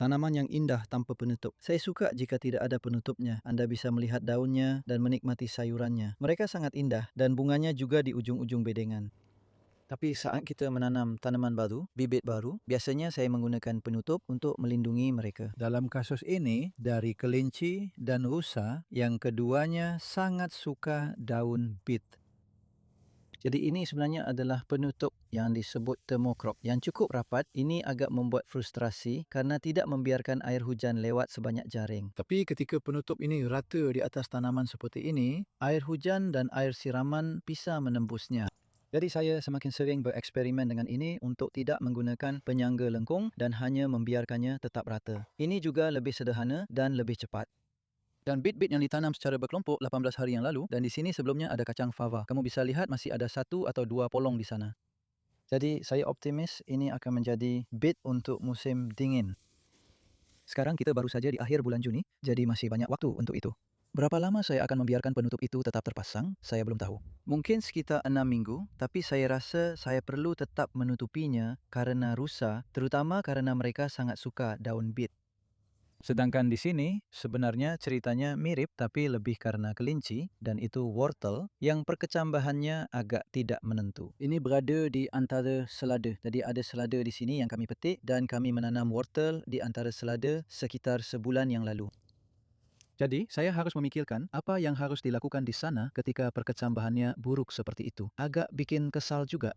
Tanaman yang indah tanpa penutup. Saya suka jika tidak ada penutupnya. Anda bisa melihat daunnya dan menikmati sayurannya. Mereka sangat indah dan bunganya juga di ujung-ujung bedengan. Tapi saat kita menanam tanaman baru, bibit baru, biasanya saya menggunakan penutup untuk melindungi mereka. Dalam kasus ini, dari kelinci dan rusa, yang keduanya sangat suka daun bit. Jadi ini sebenarnya adalah penutup yang disebut thermocrop. Yang cukup rapat, ini agak membuat frustrasi kerana tidak membiarkan air hujan lewat sebanyak jaring. Tapi ketika penutup ini rata di atas tanaman seperti ini, air hujan dan air siraman bisa menembusnya. Jadi saya semakin sering bereksperimen dengan ini untuk tidak menggunakan penyangga lengkung dan hanya membiarkannya tetap rata. Ini juga lebih sederhana dan lebih cepat. Dan bit-bit yang ditanam secara berkelompok 18 hari yang lalu, dan di sini sebelumnya ada kacang fava. Kamu bisa lihat masih ada 1 atau 2 polong di sana. Jadi saya optimis ini akan menjadi bit untuk musim dingin. Sekarang kita baru saja di akhir bulan Juni, jadi masih banyak waktu untuk itu. Berapa lama saya akan membiarkan penutup itu tetap terpasang, saya belum tahu. Mungkin sekitar 6 minggu, tapi saya rasa saya perlu tetap menutupinya karena rusa, terutama karena mereka sangat suka daun bit. Sedangkan di sini sebenarnya ceritanya mirip tapi lebih karena kelinci dan itu wortel yang perkecambahannya agak tidak menentu. Ini berada di antara selada. Jadi ada selada di sini yang kami petik dan kami menanam wortel di antara selada sekitar sebulan yang lalu. Jadi, saya harus memikirkan apa yang harus dilakukan di sana ketika perkecambahannya buruk seperti itu. Agak bikin kesal juga.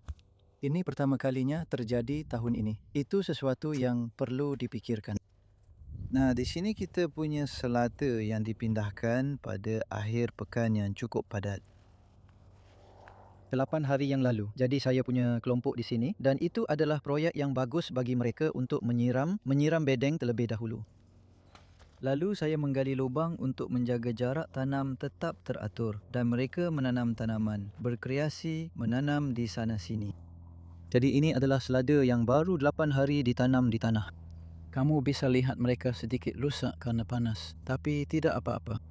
Ini pertama kalinya terjadi tahun ini. Itu sesuatu yang perlu dipikirkan. Nah, di sini kita punya selada yang dipindahkan pada akhir pekan yang cukup padat. 8 hari yang lalu. Jadi saya punya kelompok di sini dan itu adalah proyek yang bagus bagi mereka untuk menyiram bedeng terlebih dahulu. Lalu saya menggali lubang untuk menjaga jarak tanam tetap teratur dan mereka menanam tanaman, berkreasi, menanam di sana sini. Jadi ini adalah selada yang baru 8 hari ditanam di tanah. Kamu bisa lihat mereka sedikit rusak karena panas, tapi tidak apa-apa.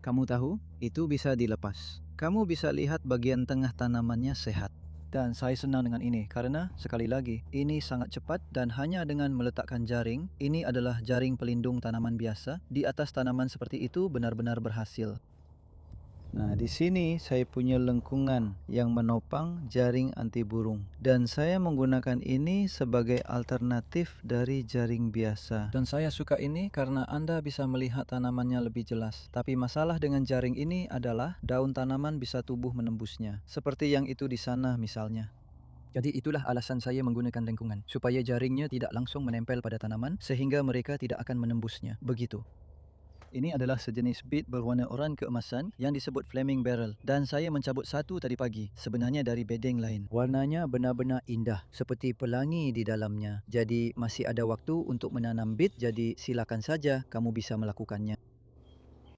Kamu tahu, itu bisa dilepas. Kamu bisa lihat bagian tengah tanamannya sehat. Dan saya senang dengan ini karena, sekali lagi, ini sangat cepat dan hanya dengan meletakkan jaring, ini adalah jaring pelindung tanaman biasa, di atas tanaman seperti itu benar-benar berhasil. Nah, di sini saya punya lengkungan yang menopang jaring anti burung. Dan saya menggunakan ini sebagai alternatif dari jaring biasa. Dan saya suka ini karena Anda bisa melihat tanamannya lebih jelas. Tapi masalah dengan jaring ini adalah daun tanaman bisa tubuh menembusnya. Seperti yang itu di sana misalnya. Jadi itulah alasan saya menggunakan lengkungan. Supaya jaringnya tidak langsung menempel pada tanaman sehingga mereka tidak akan menembusnya. Begitu. Ini adalah sejenis bit berwarna oranye keemasan yang disebut flaming beryl dan saya mencabut satu tadi pagi, sebenarnya dari bedeng lain. Warnanya benar-benar indah, seperti pelangi di dalamnya. Jadi masih ada waktu untuk menanam bit, jadi silakan saja kamu bisa melakukannya.